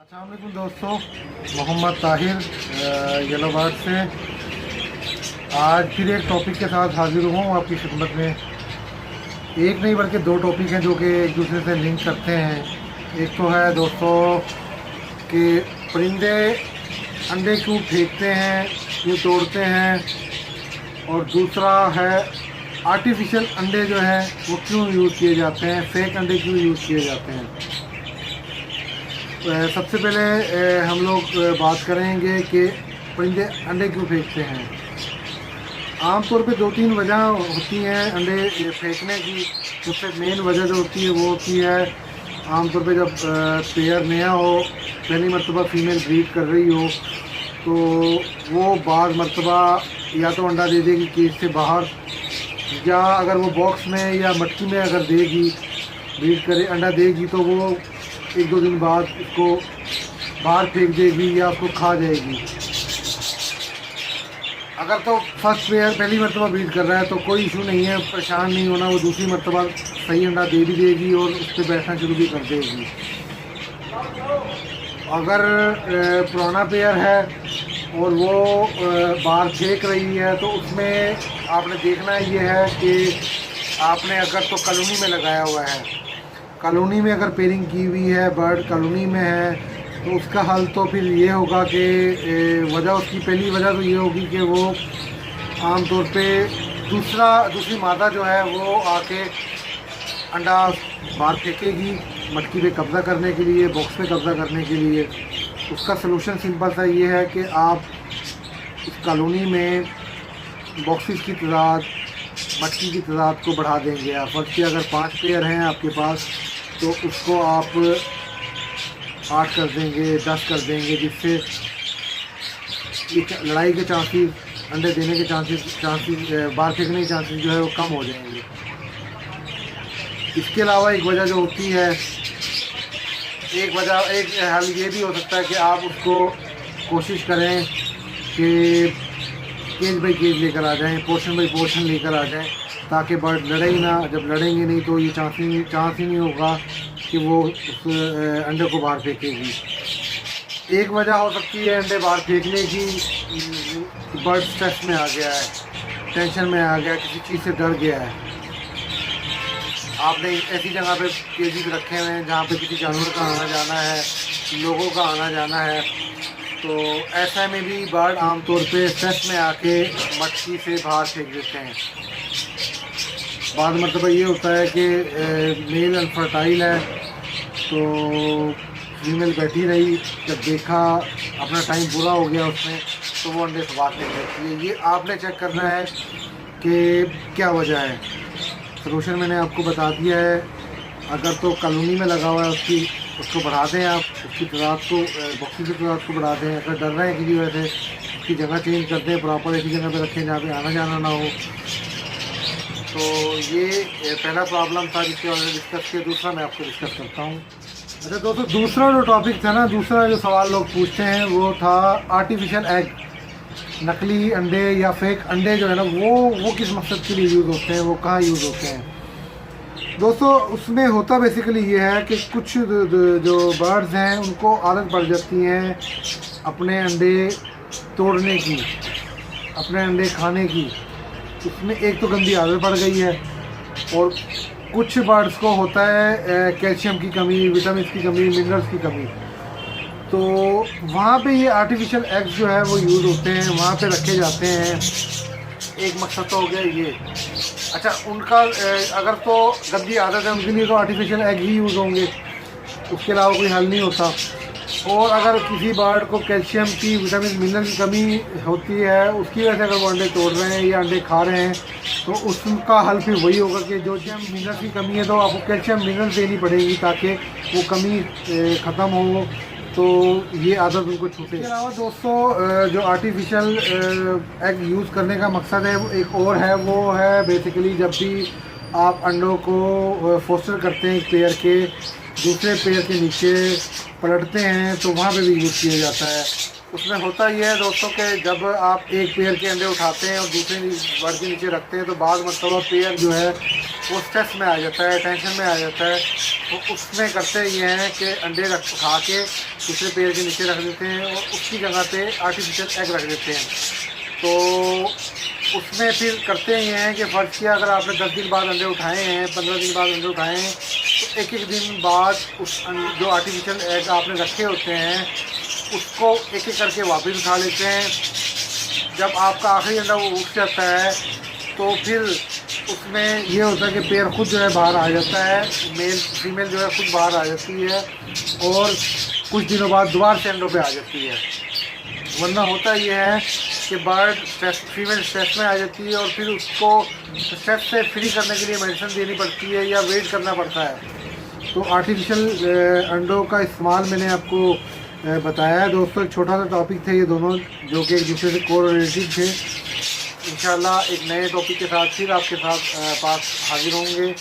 अस्सलाम वालेकुम दोस्तों, मोहम्मद ताहिर येलो बर्ड से आज फिर एक टॉपिक के साथ हाजिर हूँ आपकी खिदमत में। एक नहीं बल्कि दो टॉपिक हैं जो कि एक दूसरे से लिंक करते हैं। एक तो है दोस्तों कि परिंदे अंडे क्यों फेंकते हैं, क्यों तोड़ते हैं, और दूसरा है आर्टिफिशियल अंडे जो हैं वो क्यों यूज़ किए जाते हैं, फेक अंडे क्यों यूज़ किए जाते हैं। सबसे पहले हम लोग बात करेंगे कि परिंदे अंडे क्यों फेंकते हैं। आमतौर पे दो तीन वजह होती हैं अंडे फेंकने की। सबसे मेन वजह जो होती है वो होती है आमतौर पे जब पेयर नया हो, पहली मरतबा फीमेल ब्रीड कर रही हो, तो वो बाद मरतबा या तो अंडा दे देगी केज से बाहर, या अगर वो बॉक्स में या मटकी में अगर देगी, ब्रीड करे अंडा देगी, तो वो एक दो दिन बाद उसको बाहर फेंक देगी या उसको खा जाएगी। अगर तो फर्स्ट पेयर पहली मरतबा ब्रीड कर रहा है तो कोई इशू नहीं है, परेशान नहीं होना, वो दूसरी मरतबा सही अंडा दे भी देगी और उस पर बैठना शुरू भी कर देगी। अगर पुराना पेयर है और वो बाहर फेंक रही है तो उसमें आपने देखना ये है कि आपने अगर तो कॉलोनी में लगाया हुआ है, कॉलोनी में अगर पेयरिंग की हुई है, बर्ड कॉलोनी में है, तो उसका हल तो फिर ये होगा कि वजह उसकी पहली वजह तो ये होगी कि वो आमतौर पे दूसरी मादा जो है वो आके अंडा बाहर फेंकेगी मटकी पे कब्ज़ा करने के लिए, बॉक्स पे कब्ज़ा करने के लिए। उसका सलूशन सिंपल सा ये है कि आप इस कॉलोनी में बॉक्सेस की तादाद, मटकी की तादाद को बढ़ा देंगे। आप फर्स्ट के अगर 5 पेयर हैं आपके पास तो उसको आप 8 कर देंगे, 10 कर देंगे, जिससे लड़ाई के चांसेस, अंडे देने के चांसेस बाहर फेंकने के चांसेस जो है वो कम हो जाएंगे। इसके अलावा एक वजह जो होती है, एक हल ये भी हो सकता है कि आप उसको कोशिश करें कि केज बाई केज लेकर आ जाएं, पोर्शन बाई पोर्शन लेकर आ जाएं, ताकि बर्ड लड़े ही ना। जब लड़ेंगे नहीं तो ये चांस ही नहीं होगा कि वो उस अंडे को बाहर फेंकेगी। एक वजह हो सकती है अंडे बाहर फेंकने की, बर्ड स्ट्रेस में आ गया है, टेंशन में आ गया, किसी चीज़ से डर गया है। आपने ऐसी जगह पे केजेस रखे हुए हैं जहाँ पे किसी जानवर का आना जाना है, लोगों का आना जाना है, तो ऐसा में भी बर्ड आमतौर पे स्ट्रेस में आके मटकी से बाहर फेंक देते हैं। बाद मरतबा ये होता है कि मेल अनफर्टाइल है तो फीमेल बैठी रही, जब देखा अपना टाइम पूरा हो गया उसमें, तो वो अंडे से बाहर फेंक देती है। ये आपने चेक करना है कि क्या वजह है। सलूशन मैंने आपको बता दिया है। अगर तो कॉलोनी में लगा हुआ है उसको बढ़ा दें, आप उसकी तादाद को, बॉक्सिंग की तादाद को बढ़ा दें। अगर डर रहे हैं किसी वजह से, उसकी जगह चेंज कर दें, प्रॉपर ऐसी जगह पे रखें जहाँ पे आना जाना ना हो। तो ये पहला प्रॉब्लम था जिसके बारे में डिस्कस किया। दूसरा मैं आपको डिस्कस करता हूँ। अच्छा दोस्तों, दूसरा जो टॉपिक था ना, दूसरा जो सवाल लोग पूछते हैं वो था आर्टिफिशियल एग, नकली अंडे या फेक अंडे जो है ना, वो किस मकसद के लिए यूज़ होते हैं, वो कहाँ यूज़ होते हैं। दोस्तों उसमें होता बेसिकली ये है कि कुछ जो बर्ड्स हैं उनको आदत पड़ जाती है अपने अंडे तोड़ने की, अपने अंडे खाने की। उसमें एक तो गंदी आदत पड़ गई है, और कुछ बर्ड्स को होता है कैल्शियम की कमी, विटामिन की कमी, मिनरल्स की कमी। तो वहाँ पे ये आर्टिफिशियल एग्स जो है वो यूज़ होते हैं, वहाँ पे रखे जाते हैं। एक मकसद तो हो गया ये। अच्छा, उनका अगर तो गंदी आदत है उनके लिए तो आर्टिफिशियल एग ही यूज़ होंगे, उसके अलावा कोई हल नहीं होता। और अगर किसी बर्ड को कैल्शियम की, विटामिन मिनरल की कमी होती है, उसकी वजह से अगर वो अंडे तोड़ रहे हैं या अंडे खा रहे हैं, तो उसका हल फिर वही होगा कि जो मिनरल की कमी है तो आपको कैल्शियम मिनरल देनी पड़ेगी ताकि वो कमी ख़त्म हो, तो ये आदत उनको छूटे। इसके अलावा दोस्तों जो आर्टिफिशियल एग यूज़ करने का मकसद है वो एक और है, वो है बेसिकली जब भी आप अंडों को फोस्टर करते हैं एक पेयर के दूसरे पेयर के नीचे पलटते हैं, तो वहाँ पे भी यूज़ किया जाता है। उसमें होता यह है दोस्तों कि जब आप एक पेयर के अंडे उठाते हैं और दूसरे बर्ड के नीचे रखते हैं, तो बाद मरतबा पेयर जो है वो स्ट्रेस में आ जाता है, टेंशन में आ जाता है। तो उसमें करते ये हैं कि अंडे खा के दूसरे पेड़ के नीचे रख देते हैं और उसकी जगह पे आर्टिफिशियल एग रख देते हैं। तो उसमें फिर करते ये हैं कि फ़र्ज़ किया अगर आपने 10 दिन बाद अंडे उठाए हैं, 15 दिन बाद अंडे उठाए हैं, तो एक दिन बाद उस जो आर्टिफिशियल एग आपने रखे होते हैं उसको एक एक करके वापस उठा लेते हैं। जब आपका आखिरी अंडा वो उठ जाता है तो फिर उसमें ये होता है कि पेड़ खुद जो है बाहर आ जाता है, मेल फीमेल जो है खुद बाहर आ जाती है और कुछ दिनों बाद दोबारा से अंडों पे आ जाती है। वरना होता ये है कि बर्ड फीमेल स्ट्रेस में आ जाती है और फिर उसको स्ट्रेस से फ्री करने के लिए मेडिसिन देनी पड़ती है या वेट करना पड़ता है। तो आर्टिफिशियल अंडों का इस्तेमाल मैंने आपको बताया है दोस्तों। एक छोटा सा टॉपिक थे ये दोनों जो कि एक दूसरे से कोरिलेटेड थे। इंशाल्लाह एक नए टॉपिक के साथ फिर आपके साथ पास हाजिर होंगे।